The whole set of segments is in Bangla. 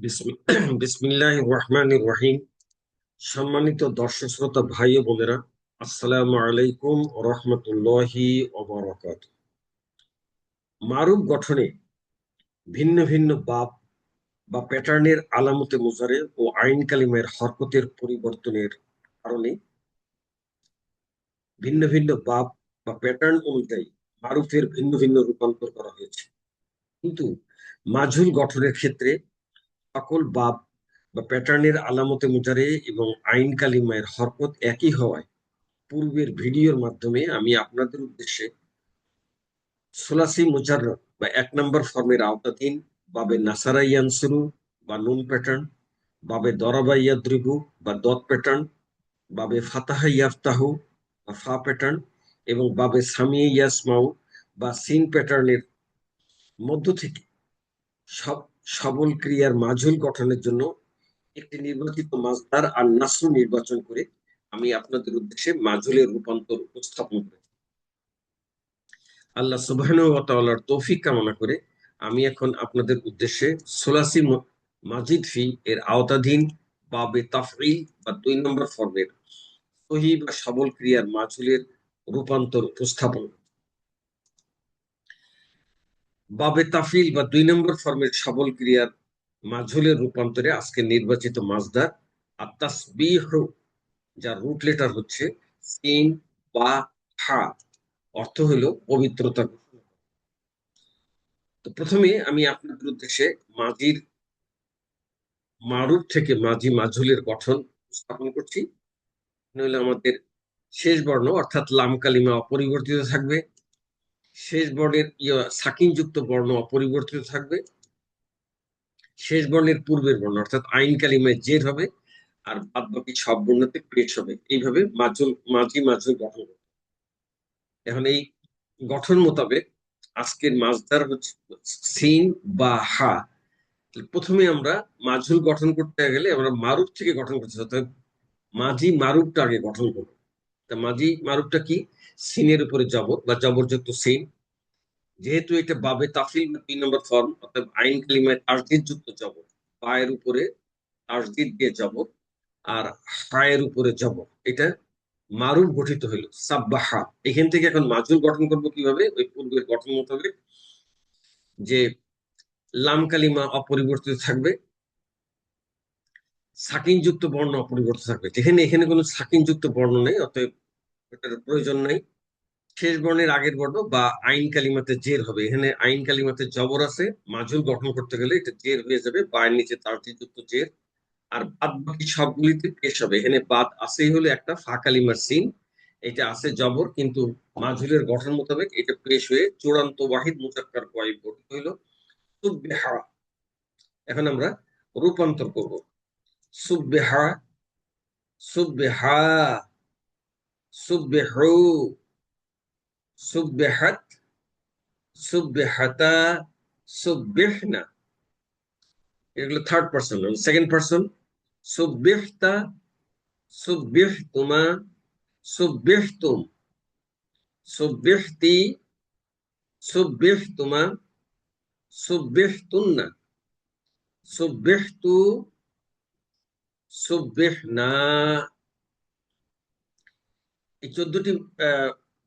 বিসমিল্লাহির রহমানির রহিম। সম্মানিত দর্শক শ্রোতা ভাই ও বোনেরা, আসসালামু আলাইকুম ওয়া রাহমাতুল্লাহি ওয়া বারাকাতুহু। মারুফ গঠনে ভিন্ন ভিন্ন বাব বা প্যাটার্নের আলামতে মুজারে ও আইন কালিমার হরকতের পরিবর্তনের কারণে ভিন্ন ভিন্ন বাব বা প্যাটার্ন অনুযায়ী মারুফের ভিন্ন ভিন্ন রূপান্তর করা হয়েছে। কিন্তু মাজহুল গঠনের ক্ষেত্রে সকল বাব বা প্যাটার্নের আলামতে মুজারে এবং আইন কালিমায়ের হরকত একই হওয়ায় পূর্বের ভিডিওর মাধ্যমে আমি আপনাদের উদ্দেশ্যে সোলাসি মুজাররদ বা 1 নম্বর ফর্মের আওতাধীন বাবে নাসারা ইয়ানসুরু বা নুন প্যাটার্ন, বাবে দরাবা ইয়াদ্রিবু বা দত প্যাটার্ন, বাবে ফাতাহা ইয়াফতাহু বা ফা প্যাটার্ন এবং বাবে সামিয়ে ইয়াসমাউ বা সিন প্যাটার্নের মধ্য থেকে সব সবল ক্রিয়ার মাঝুল গঠনের জন্য একটি নির্বাচিত মাসদার আর নাসরু নির্বাচন করে আমি আপনাদের উদ্দেশ্যে মাঝুলের রূপান্তর উপস্থাপন করেছি। আল্লাহ সুবহানাহু ওয়া তাআলার তৌফিক কামনা করে আমি এখন আপনাদের উদ্দেশ্যে সোলাসি মাজিদ ফি এর আওতাধীন বাবে তাফঈল বা 2 নম্বর ফর্মের সহি বা সবল ক্রিয়ার মাঝুলের রূপান্তর উপস্থাপন। বাবে তাফিল বা 2 নম্বর ফর্মের সবল ক্রিয়ার মাঝুলের রূপান্তরে আজকে নির্বাচিত মাসদার আত-তাসবিহ, যার রুট লেটার হচ্ছে সিন বা হা, অর্থ হলো পবিত্রতা। তো প্রথমে আমি আপনাদের উদ্দেশ্যে মাজির মারুফ থেকে মাঝি মাজহুলের গঠন স্থাপন করছি। নইলে আমাদের শেষ বর্ণ অর্থাৎ লাম কালিমা অপরিবর্তিত থাকবে, শেষ বর্ণের সাকিন যুক্ত বর্ণ অপরিবর্তিত থাকবে, শেষ বর্ণের পূর্বের বর্ণ অর্থাৎ আইন কালিমায় জের হবে, আর বাদ বাকি সব বর্ণতে পেশ হবে। এইভাবে মাঝি মাজহুল গঠন হবে। এখন এই গঠন মোতাবেক আজকের মাসদার হচ্ছে সিন বা হা। প্রথমে আমরা মাজহুল গঠন করতে গেলে আমরা মারুফ থেকে গঠন করতে, অর্থাৎ মাঝি মারুফটা আগে গঠন করবো। তা মাঝি মারুফটা কি? সিনের উপরে জবর বা জবরযুক্ত সিন। যেহেতু এটা বাবে তাফিল বা 3 নম্বর ফর্ম, অর্থাৎ আইন কালিমায় তাসদিদ যুক্ত জবর, পায়ের উপরে তাসদিদ দিয়ে জবর আর হায়ের উপরে জবর, এটা মারুফ গঠিত হইল সাব্বাহা। এখান থেকে এখন মাজহুল গঠন করব কিভাবে? ওই পূর্বের গঠন মোতাবেক, যে লাম কালিমা অপরিবর্তিত থাকবে, সাকিন যুক্ত বর্ণ অপরিবর্তিত থাকবে। যেখানে এখানে কোনো সাকিন যুক্ত বর্ণ নেই, অতএব এটার প্রয়োজন নাই। শেষ বর্ণের আগের বর্ণ বা আইন কালিমাতে জের হবে। এখানে আইন কালিমাতে জবর আছে, মাজহুল গঠন করতে গেলে এটা জের হয়ে যাবে, বায়ের নিচে তাসদীদ যুক্ত জের। আর বাদ বাকি সবগুলিতে পেশ হবে। এখানে বাদ আসেই হলো একটা ফা কালিমার সিন, এটা আছে জবর, কিন্তু মাজহুলের গঠন মোতাবেক এটা পেশ হয়ে চূড়ান্ত ওয়াহিদ মুজাক্কার গয়েব গঠিত হইল সুববিহা। এখন আমরা রূপান্তর করব। সুববিহা, সুববিহা, সুববিহু, সুববিহাত, সুববিহাতা, সুববিহনা। এগুলো থার্ড পারসন। সেকেন্ড পারসন সুববিহতা, সুববিহতুমা, সুববিহতুম, সুববিহতি, সুববিহতুমা, সুববিহতুন্না, সুববিহতু, সুববিহনা। এই 14টি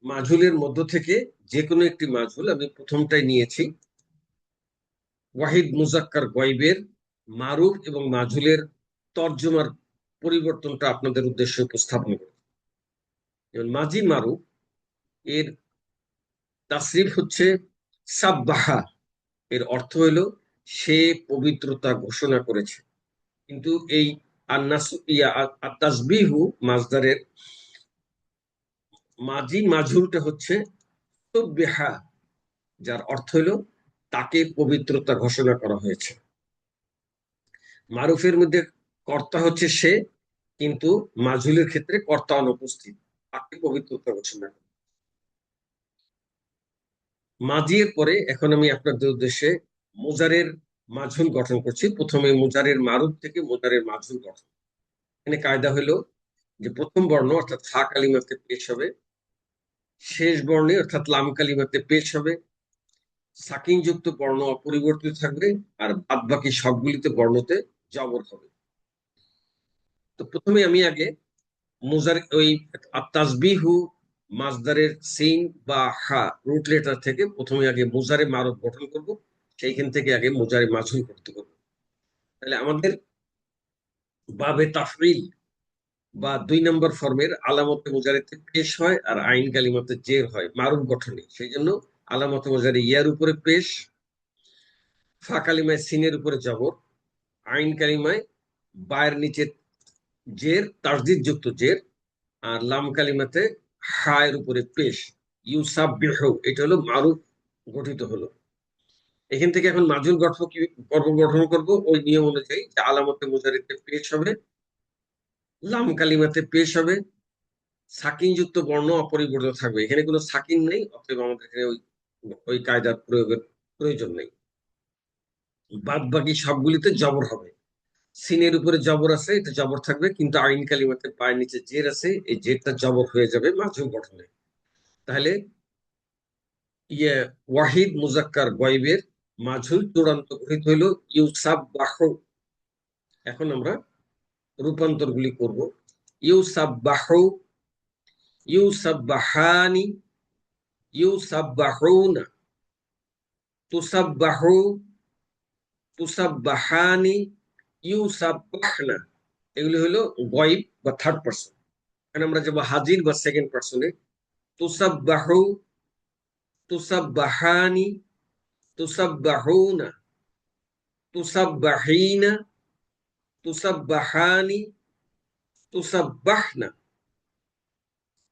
মাজহুলের মধ্য থেকে যে কোনো একটি মাজহুল আমি প্রথমটাই নিয়েছি। ওয়াহিদ মুজাক্কার গয়বের মারুফ এবং মাজহুলের তর্জমার পরিবর্তনটা আপনাদের উদ্দেশ্যে উপস্থাপন করি। যেমন মাজি মারুফ এর তাসরিফ হচ্ছে সাব্বাহা, এর অর্থ হলো সে পবিত্রতা ঘোষণা করেছে। কিন্তু এই তাসবিহু মাজদারের মাজি মাজহুলটা হচ্ছে সুববিহা, যার অর্থ হলো তাকে পবিত্রতা ঘোষণা করা হয়েছে। মারুফের মধ্যে কর্তা হচ্ছে সে, কিন্তু মাজহুলের ক্ষেত্রে কর্তা অনুপস্থিত, তাকে পবিত্রতা ঘোষণা করে। মাজির পরে এখন আমি আপনাদের উদ্দেশ্যে মুজারের মাজহুল গঠন করছি। প্রথমে মুজারের মারুফ থেকে মুজারের মাজহুল গঠন। এখানে কায়দা হলো যে প্রথম বর্ণ অর্থাৎ ফা কালিমাতে পেশ হবে, শেষ বর্ণে অর্থাৎ লাম কালিমাতে পেশ হবে, সাকিন যুক্ত বর্ণ অপরিবর্তিত থাকবে, আর বাদ বাকি সবগুলিতে বর্ণতে জবর হবে। তো প্রথমে আমি আগে মুজার ওই তাসবিহু মাজদারের সিন বা হা রুট লেটার থেকে প্রথমে আগে মুজারে মারুফ গঠন করব, সেইখান থেকে আগে মুজারে মাজহুর করতে করব। তাহলে আমাদের বাবে তাফরিল বা 2 নম্বর ফর্মের আলামতে মুজারিতে পেশ হয়, আর আইন কালিমাতে জের হয় মারুফ গঠনে। সেই জন্য আলামতে মুজারি ইয়ার উপরে পেশ, ফা কালিমায় সিনের উপরে জবর, আইন কালিমায় বায়ের নিচে জের, তাসদিদ যুক্ত জের, আর লাম কালিমাতে হায়ের উপরে পেশ। ইউসাববিহু, এটা হলো মারুফ গঠিত হলো। এখান থেকে এখন মাজুল গঠন কি গঠন করব ওই নিয়ম অনুযায়ী, যে আলামতে মুজারিতে পেশ হবে, লাম কালিমাতে পেশ হবে, সাকিন যুক্ত বর্ণ অপরিবর্তিত থাকবে। এখানে কোনো সাকিন নেই, অতএব আমাদের এখানে ওই ওই কায়দার প্রয়োগের প্রয়োজন নেই। বাদ বাকি সবগুলিতে জবর হবে। সিনের উপরে জবর আছে, এটা জবর থাকবে, কিন্তু আইন কালিমাতে পায়ের নিচে জের আছে, এই জেরটা জবর হয়ে যাবে মাজুল গঠনে। তাহলে ইয়ে ওয়াহিদ মুজাক্কার গয়বের মাজহুল চূড়ান্ত গঠিত হইল ইউসাববাহু। এখন আমরা রূপান্তর গুলি করব। ইউসাববাহু, ইউসাববাহানি, ইউসাববাহুনা, তুসাববাহু, তুসাববাহানি, ইউসাববাহনা। এগুলি হলো গয়ব বা থার্ড পার্সন। এখানে আমরা যাবো হাজির বা সেকেন্ড পার্সনে। তুসাববাহু, তুসাববাহানি, তুসাববাহুনা, তুসাববাহিনা, তুসাববাহানি, তুসাববাহনা।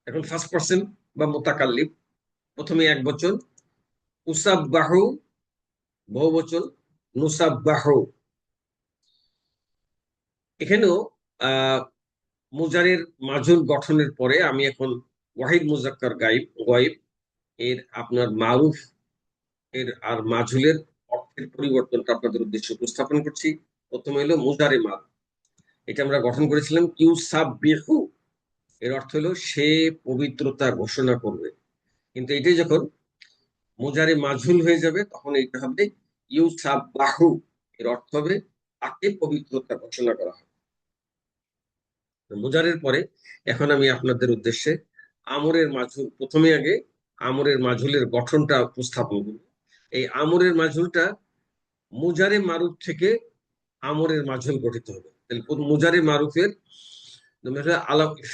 এখন ফার্স্ট পার্সন বা মুতাকাল্লিম, প্রথমে এক বচন, উসাববাহু বহুবচন, নুসাববাহু। এখানেও আহ মুজারের মাজুল গঠনের পরে আমি এখন ওয়াহিদ মুজাক্কার গয়েব এর আপনার মারুফ এর আর মাজুলের অর্থের পরিবর্তনটা আপনাদের উদ্দেশ্যে উপস্থাপন করছি। প্রথমে হলো মুজারে মারুফ, এটা আমরা গঠন করেছিলাম ইউসাববিহু, এর অর্থ হলো সে পবিত্রতা ঘোষণা করবে। কিন্তু এটাই যখন মুজারে মাজহুল হয়ে যাবে তখন এইটা হবে ইউসাববাহু, এর অর্থ হবে তাকে পবিত্রতা ঘোষণা করা হয়। মুজারের পরে এখন আমি আপনাদের উদ্দেশ্যে আমরের মাজহুল, প্রথমে আগে আমরের মাজহুলের গঠনটা উপস্থাপন করব। এই আমরের মাজহুলটা মুজারে মারুফ থেকে আমরের মাজহুল গঠিত হবে। তাহলে মুজারে মারুফের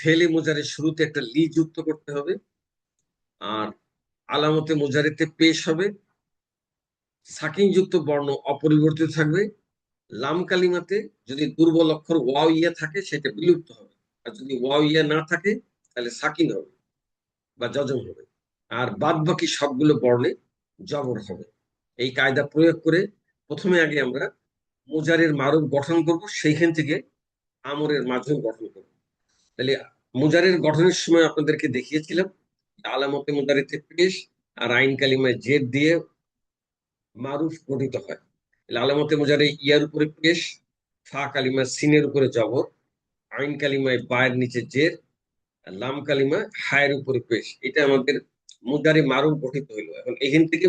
ফেলে মুজারের শুরুতে একটা লি যুক্ত করতে হবে, আর আলামতে মুজারিতে পেশ হবে, সাকিন যুক্ত বর্ণ অপরিবর্তিত থাকবে, লাম কালিমাতে যদি দুর্বল অক্ষর ওয়াও ইয়া থাকে সেটা বিলুপ্ত হবে, আর যদি ওয়াও ইয়া না থাকে তাহলে সাকিন হবে বা যজম হবে, আর বাদ বাকি সবগুলো বর্ণে জবর হবে। এই কায়দা প্রয়োগ করে প্রথমে আগে আমরা মুজারের মারুফ গঠন করব, সেইখান থেকে আমরের মাজহুর গঠন করব। তাহলে মুজারের গঠনের সময় আপনাদেরকে দেখিয়েছিলাম আলামতে মুজারিতে পেশ আর আইন কালিমায় জেদ দিয়ে মারুফ গঠিত হয়। আলামতে মুজারে ইয়ার উপরে পেশ, ফা কালিমায় সিনের উপরে জবর, আইন কালিমায় বায়ের নিচে জের, আর লাম কালিমায় হায়ের উপরে পেশ। এটা আমাদের মুজারে মারুফ গঠিত হইলো। এখন এখান থেকে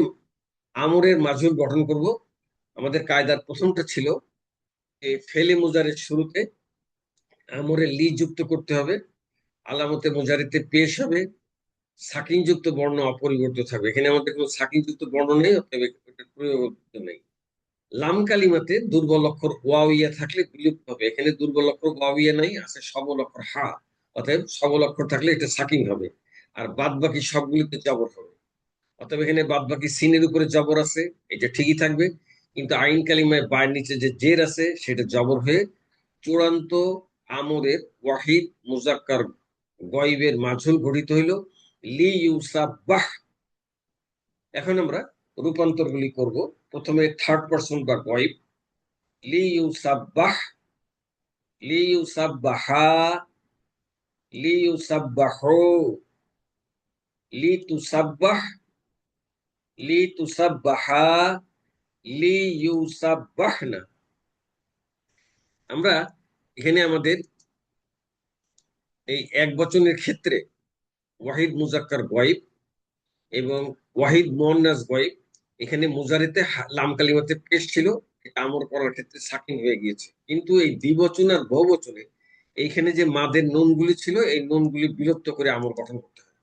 আমরের মাজহুর গঠন করব। আমাদের কায়দার প্রথমটা ছিল এই ফেলে মুজারের শুরুতে আমরের লি যুক্ত করতে হবে, আলামতে মুজারিতে পেশ হবে, সাকিন যুক্ত বর্ণ অপরিবর্তিত থাকবে। এখানে আমাদের কোনো সাকিন যুক্ত বর্ণ নেই, অতএব এটার প্রয়োগ নেই। লাম কালিমাতে দুর্বল অক্ষর ওয়াওইয়া থাকলে বিলুপ্ত হবে। এখানে দুর্বল অক্ষর ওয়াওইয়া নাই, আছে সবল অক্ষর হা, অতএব সবল অক্ষর থাকলে এটা সাকিন হবে, আর বাদ বাকি সবগুলিতে জবর হবে। অতএব এখানে বাদ বাকি সিনের উপরে জবর আছে, এটা ঠিকই থাকবে, কিন্তু আইন কালিমায় বায়ের নিচে যে জের আছে সেটা জবর হয়ে চূড়ান্ত আমরের ওয়াহিদ মুজাক্কার গয়বের মাঝুল গঠিত হইল লি ইউসাবাহ। এখন আমরা রূপান্তর গুলি করব। প্রথমে থার্ড পার্সন বা গয়ব, লি ইউসাবাহ, লি ইউসাবাহা, লি ইউসাবাহু, লি তুসাব্বাহ, লি তুসাব্বাহা, লি ইউসাব্বাহনা। আমরা এখানে আমাদের এই এক বচনের ক্ষেত্রে ওয়াহিদ মুজাক্কার গয়ব এবং ওয়াহিদ মুয়ান্নাস গয়ব, এখানে মুজারিতে লাম কালিমাতে পেশ ছিল, এটা আমর করার ক্ষেত্রে সাকিন হয়ে গিয়েছে। কিন্তু এই দ্বিবচন আর বহুবচনে এইখানে যে মাদের নুনগুলি ছিল, এই নুনগুলি বিলুপ্ত করে আমর গঠন করতে হয়।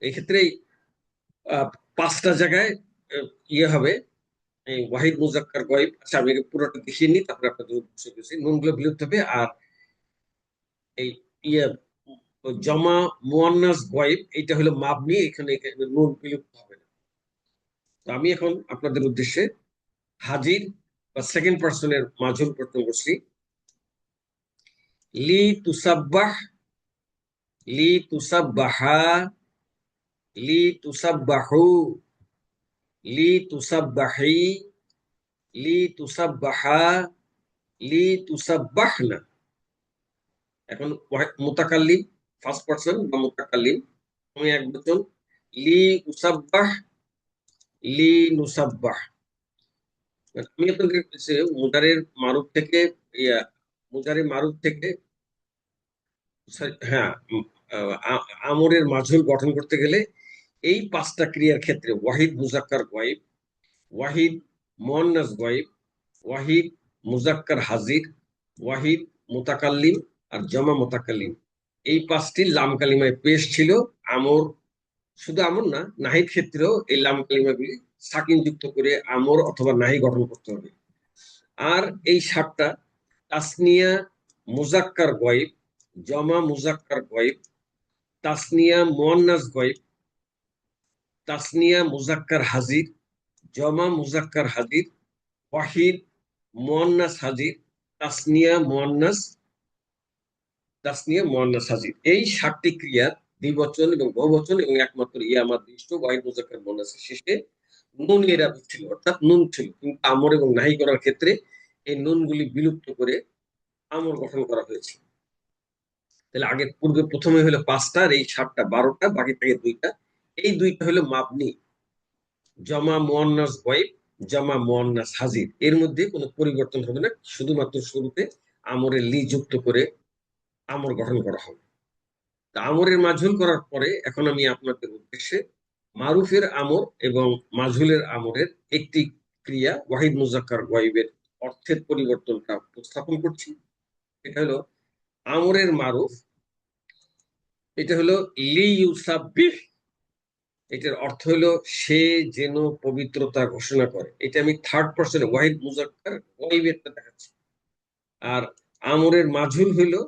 এই ক্ষেত্রে আহ, 5টা জায়গায় ইয়ে হবে, এই ওয়াহিদ মুজাক্কার গয়েব। আচ্ছা, আমি পুরোটা দেখিয়ে নিই, তারপরে আপনাদের উদ্দেশ্যে বলছি। নুনগুলো বিলুপ্ত হবে। আর এই ইয়ে জমা মুয়ান্নাস গয়েব, এটা হলো মাবনি, এখানে এখানে নুন বিলুপ্ত হবে না। তো আমি এখন আপনাদের উদ্দেশ্যে হাজির বা সেকেন্ড পার্সনের মাজহুর প্রশ্ন করছি। লি তুসাব্বাহ, লি তুসাব্বাহা, লি তুসাব্বাহু, লি তুসাব্বাহি, লি তুসাব্বাহা, লি তুসাব্বাহনা। এখন মুতাকাল্লিম ফার্স্ট পার্সন বা মুতাকাল্লিম, আমি এক বচন। লি উসাব্বাহ, লি নুসাব্বাহ। আমি আপনাদের কাছে মুজারের মারুফ থেকে, ইয়া মুজারে মারুফ থেকে, হ্যাঁ, আমরের মাজহুর গঠন করতে গেলে এই 5টা ক্রিয়ার ক্ষেত্রে ওয়াহিদ মুজাক্কার গয়েব, ওয়াহিদ মুয়ান্নাস গয়েব, ওয়াহিদ মুজাক্কার হাজির, ওয়াহিদ মুতাকাল্লিম আর জমা মুতাকাল্লিম, এই 5টি লাম কালিমায় পেশ ছিল। আমর, শুধু আমর না, নাহির ক্ষেত্রেও এই লাম কালিমাগুলি সাকিন যুক্ত করে আমর অথবা নাহি গঠন করতে হবে। আর এই 7টা তাসনিয়া মুজাক্কার গয়েব, জমা মুজাক্কার গয়েব, তাসনিয়া মুয়ান্নাস গয়েব, তাসনিয়া মুজাক্কার হাজির, জমা মুজাক্কার হাজির, ওয়াহিদ মুয়ান্নাস হাজির, তাসনিয়া মুয়ান্নাস, তাসনিয়া মুয়ান্নাস হাজির, এই 7টি ক্রিয়ার দ্বিবচন এবং বহুবচন এবং একমাত্র ইয়ামাদ বিশিষ্ট ওয়াহিদ মুজাক্কার মুয়ান্নাসের শেষে নুন এর ছিল, অর্থাৎ নুন ছিল। কিন্তু আমর এবং নাহি করার ক্ষেত্রে এই নুনগুলি বিলুপ্ত করে আমর গঠন করা হয়েছে। তাহলে আগে পূর্বে প্রথমে হলো 5টা, আর এই 7টা 12টা, বাকি থাকে 2টা। এই 2টা হলো মাবনি, জমা মুয়ান্নাস গয়েব, জমা মুয়ান্নাস হাজির, এর মধ্যে কোনো পরিবর্তন হবে না। শুধুমাত্র শুরুতে আমরের লি যুক্ত করে আমর গঠন করা হবে। তা আমরের মাজহুল করার পরে এখন আমি আপনাদের উদ্দেশ্যে মারুফের আমর এবং মাজহুলের আমরের একটি ক্রিয়া ওয়াহিদ মুজাক্কার গয়েবের অর্থের পরিবর্তনটা উপস্থাপন করছি। এটা হলো আমরের মারুফ। এটা হলো লি ইউসাব্বিহ, এটার অর্থ হলো সে যেন পবিত্রতা ঘোষণা করে। এটা আমি থার্ড পার্সন ওয়াহিদ মুজাক্কার গয়েবেরটা দেখাচ্ছি। আর আমরের মাজহুল হইলো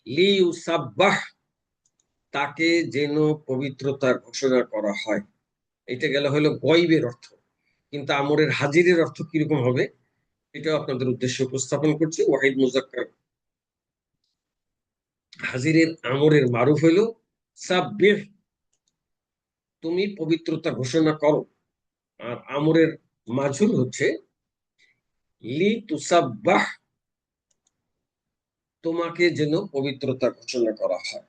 লি ইউসাব্বাহ, তাকে যেন পবিত্রতা ঘোষণা করা হয়। এটা গেল হলো গয়েবের অর্থ। কিন্তু আমরের হাজিরের অর্থ কিরকম হবে, এটাও আপনাদের উদ্দেশ্যে উপস্থাপন করছি। ওয়াহিদ মুজাক্কার হাজিরের আমরের মারুফ হইল সাব্বিহ, তুমি পবিত্রতা ঘোষণা করো। আর আমরের মাজহুল হচ্ছে লি তুসাব্বাহ, তোমাকে যেন পবিত্রতা ঘোষণা করা হয়।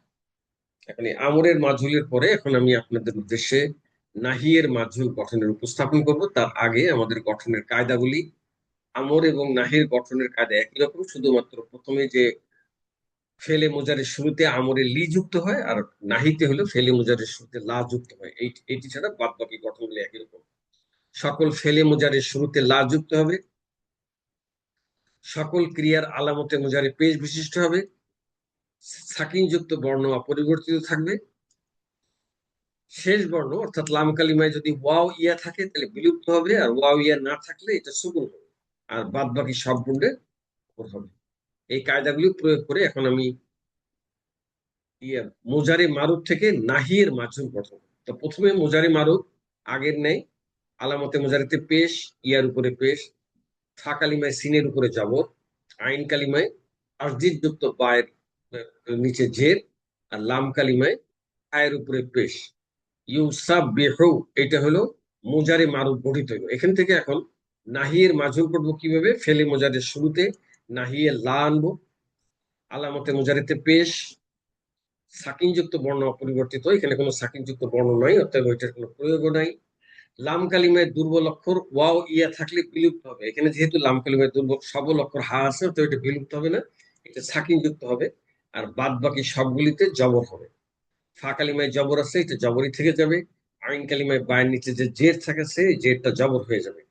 এখন এই আমরের মাজহুলের পরে এখন আমি আপনাদের উদ্দেশ্যে নাহিয়ের মাজহুল গঠনের উপস্থাপন করব। তার আগে আমাদের গঠনের কায়দাগুলি, আমর এবং নাহির গঠনের কায়দা একই রকম, শুধুমাত্র প্রথমে যে ফেলে মোজারের শুরুতে আমরে লি যুক্ত হয়, আর নাহিতে হলো ফেলে মোজারের শুরুতে লা যুক্ত হয়। এইটি ছাড়া বাদ বাকি গঠনগুলি একই রকম। সকল ফেলে মোজারের শুরুতে লা যুক্ত হবে, সকল ক্রিয়ার আলামতে মোজারে পেশ বিশিষ্ট হবে, সাকিন যুক্ত বর্ণ অপরিবর্তিত থাকবে, শেষ বর্ণ অর্থাৎ লাম কালিমায় যদি ওয়াও ইয়া থাকে তাহলে বিলুপ্ত হবে, আর ওয়াও ইয়া না থাকলে এটা সুকুন হবে, আর বাদ বাকি সব বর্ণের উপর হবে। এই কায়দাগুলি প্রয়োগ করে এখন আমি মোজারে মারুফ থেকে নাহিয়ের মাজহুল গঠন। তো প্রথমে মোজারে মারুফ আগের নেই, আলামতে মোজারিতে পেশ, ইয়ার উপরে পেশ, ফা কালিমায় সিনের উপরে জবর, আইন কালিমায় তাসদিদ যুক্ত বায়ের নিচে জের, আর লাম কালিমায় আয়ের উপরে পেশ। ইউসাব্বিহু, এটা হলো মোজারে মারুফ গঠিত হইল। এখান থেকে এখন নাহিয়ের মাজহুল করবো কিভাবে, ফেলে মোজারের শুরুতে নাহিয়ে লা আনবো, আলামতে মোজারিতে পেশ, সাকিনযুক্ত বর্ণ অপরিবর্তিত, এখানে কোনো সাকিনযুক্ত বর্ণ নাই, অর্থাৎ ওইটার কোনো প্রয়োগও নাই। লাম কালিমায় দুর্বল অক্ষর ওয়াও ইয়া থাকলে বিলুপ্ত হবে। এখানে যেহেতু লাম কালিমায় দুর্বল সবল অক্ষর হা আছে, তো এটা বিলুপ্ত হবে না, এটা সাকিনযুক্ত হবে। আর বাদ বাকি সবগুলিতে জবর হবে। ফা কালিমায় জবর আছে, এটা জবরই থেকে যাবে। আইন কালিমায় বায়ের নিচে যে জের থাকেছে জেরটা জবর হয়ে যাবে।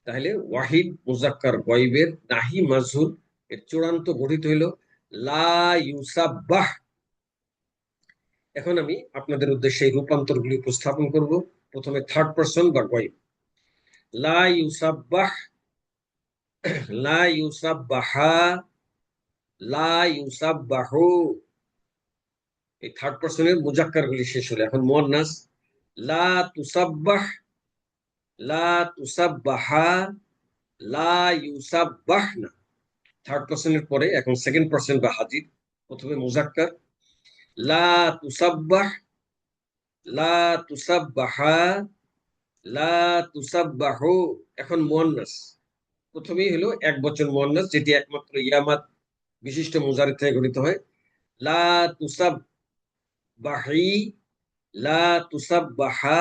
তাহলে ওয়াহিদ মুজাক্কার গয়বের নাহি মাজহুর এর চূড়ান্ত গঠিত হইল লা ইউসাব্বাহ। এখন আমি আপনাদের উদ্দেশ্যে এই রূপান্তরগুলি উপস্থাপন করব। প্রথমে থার্ড পারসন বা গয়ব। লা ইউসাব্বাহ, লা ইউসাব্বাহা, লা ইউসাব্বাহু। এই থার্ড পারসনের মুজাক্কার গুলি শেষ হলো। এখন মুয়ান্নাস লা তুসাব্বাহ, লা তুসাব্বাহা, লা ইউসাব্বাহনা। থার্ড পারসনের পরে এখন সেকেন্ড পারসন বা হাজির। প্রথমে মুজাক্কার লা তুসাব্বাহ, লা তুসাব্বাহা, লা তুসাব্বাহু। এখন মুয়ান্নাস প্রথমেই হলো এক বচন মুয়ান্নাস, যেটি একমাত্র ইয়ামাত বিশিষ্ট মুজারিদ থেকে গঠিত হয়। লা তুসাব্বাহি, লা তুসাব্বাহা,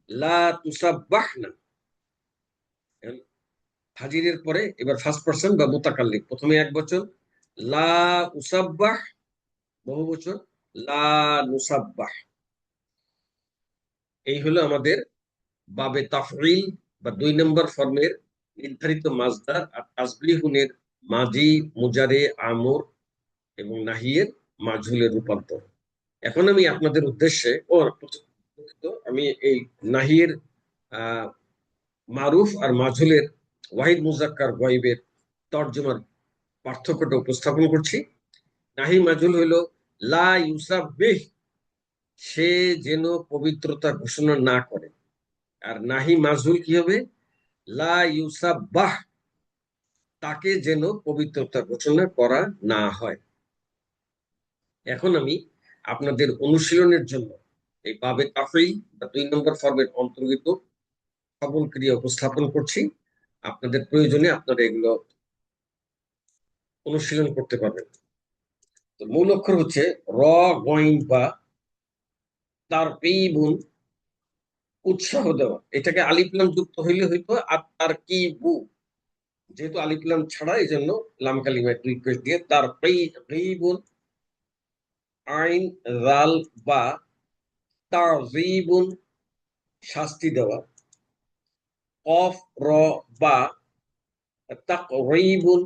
লা তুসাব্বাহনা। হাজিরের পরে এবার ফার্স্ট পারসন বা মুতাকাল্লিম। প্রথমে এক বচন লা উসাব্বাহ, বহু বচন লা নুসাব্বাহ। এই হলো আমাদের বাবে তাফঈল বা 2 নম্বর ফর্মের নির্ধারিত মাজদার আর তাসবিহুনের মাজি, মুজারে, আমর এবং নাহিয়ের মাজহুলের রূপান্তর। এখন আমি আপনাদের উদ্দেশ্যে আমি এই নাহিয়ের আহ মারুফ আর মাজহুলের ওয়াহিদ মুজাক্কার গয়বের তর্জমার পার্থক্যটা উপস্থাপন করছি। নাহি মাজহুল হইল লা ইউসাব্বিহ, সে যেন পবিত্রতা ঘোষণা না করে। আর নাহি মাজহুল কি হবে? লা ইউসাব্বাহ, তাকে যেন পবিত্রতা ঘোষণা করা না হয়। এখন আমি আপনাদের অনুশীলনের জন্য এই বাবে তাফঈল বা 2 নম্বর ফর্মের অন্তর্গত সকল ক্রিয়া উপস্থাপন করছি। আপনাদের প্রয়োজনে আপনারা এগুলো অনুশীলন করতে পারবেন। তো মূল অক্ষর হচ্ছে র, গইন বা তারকিবুন, উৎসাহ দেওয়া। এটাকে আলিফ লাম যুক্ত হইলে হইতো আর তারকিবু, যেহেতু আলিফ লাম ছাড়া এই জন্য লাম কালিমায় রিকোয়েস্ট দিয়ে তারকিবুন। আইন, রাল বা তাযীবুন, শাস্তি দেওয়া। কফ, র বা তাকরীবুন,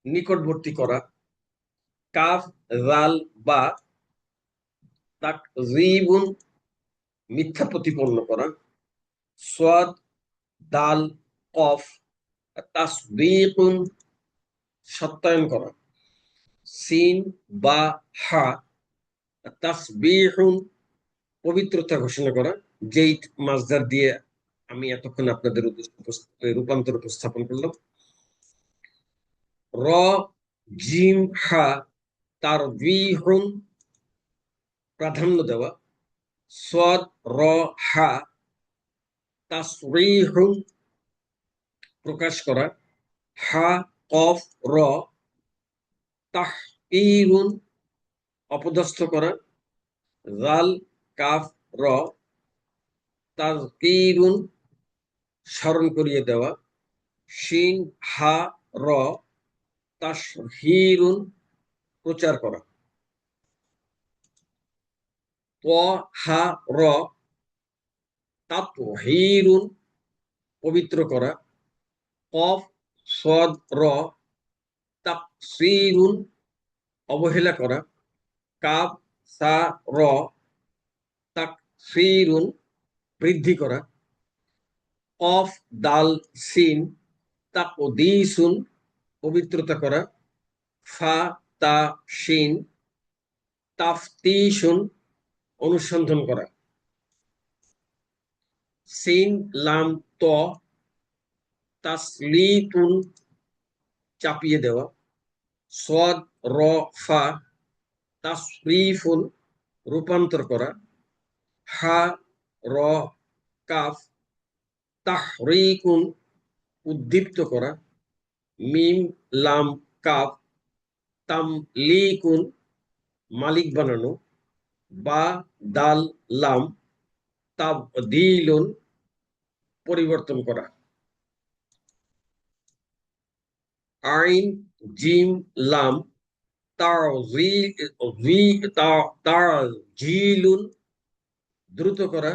নিকটবর্তী করা। কাফ, রাল বা তাকযীবুন, মিথ্যা প্রতিপন্ন করা। সাদ, দাল, কফ তাসদীকুন, সত্যায়ন করা। সিন বা হা তাসবিহুন, পবিত্রতা ঘোষণা করা। যেই মাজদার দিয়ে আমি এতক্ষণ আপনাদের রূপান্তর উপস্থাপন করলাম। র, জিম, হা তারবিহুন, প্রাধান্য দেওয়া। সাদ, র, হা তাসরিহুন, প্রকাশ করা। হা, কফ, র তাহকিরুন, অপদস্থ করা। জাল, কাফ, র তাযকিরুন, স্মরণ করিয়ে দেওয়া। শিন, হা, র তাশহীরুন, প্রচার করা। ত, হা, র তাতহীরুন, পবিত্র করা। কফ, সদ, র তাকসীরুন, অবহেলা করা। কাফ, সা, র তাকসীরুন, বৃদ্ধি করা। কফ, দাল, সিন তাকদীসুন, পবিত্রতা করা। ফা, তা, শিন তাফতীশুন, অনুসন্ধান করা। সিন, লাম, ত তাসলিতুন, চাপিয়ে দেওয়া। সদ, র, ফা তাসরিফুন, রূপান্তর করা। হা, র, কাফ তাহরিকুন, উদ্দীপ্ত করা। মিম, লাম, কাফ তামলিকুন, মালিক বানানো। বা, দাল, লাম তাবদীলুন, পরিবর্তন করা। আইন, জিম, লাম তারজিলুন, দ্রুত করা।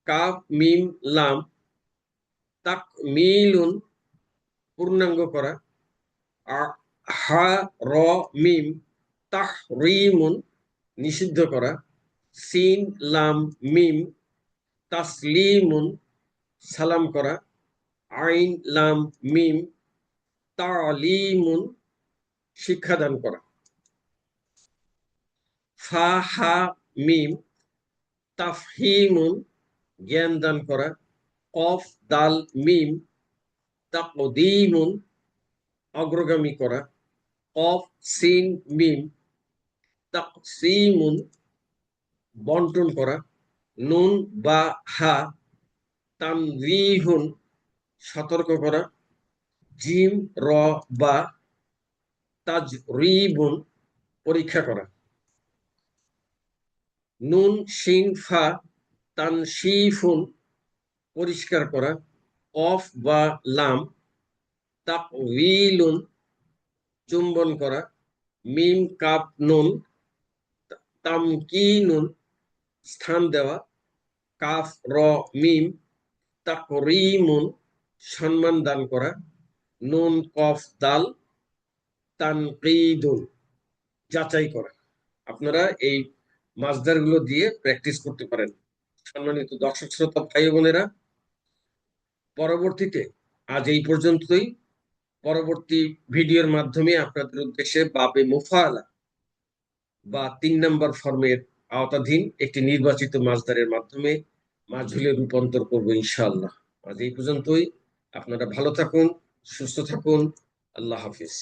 কাফ মিম লাম তাকমিলুন পূর্ণাঙ্গ করা, হা র মিম তাহরিমুন নিষিদ্ধ করা, সিন লাম মিম তাসলিমুন সালাম করা, আইন লাম মিম তালিমুন শিক্ষাদান করা, ফা হা মিম তাফহিমুন জ্ঞান দান করা, কফ দাল মিম তাকদিমুন অগ্রগামী করা, কফ সিন মিম তাকসিমুন বন্টন করা, নুন বা হা তানজিহুন সতর্ক করা, জিম র বা তাজরিবুন পরীক্ষা করা, নুন শিন ফা তানশিফুন পরিষ্কার করা, অফ বা লাম তাকউইলুন চুম্বন করা, মিম কাপ নুন তামকিনুন স্থান দেওয়া, কাফ র মিম তাকরিমুন সম্মান দান করা, নুন কফ দাল তানকিদুন যাচাই করা। আপনারা এই মাসদারগুলো দিয়ে প্র্যাকটিস করতে পারেন। সম্মানিত দর্শক শ্রোতা ভাই বোনেরা, পরবর্তীতে আজ এই পর্যন্তই। পরবর্তী ভিডিওর মাধ্যমে আপনাদের উদ্দেশ্যে বাবে মুফাআলা বা 3 নম্বর ফর্মের আওতাধীন একটি নির্বাচিত মাসদারের মাধ্যমে মাঝুলে রূপান্তর করবো ইনশাআল্লাহ। আজ এই পর্যন্তই। আপনারা ভালো থাকুন, সুস্থ থাকুন। আল্লাহ হাফিজ।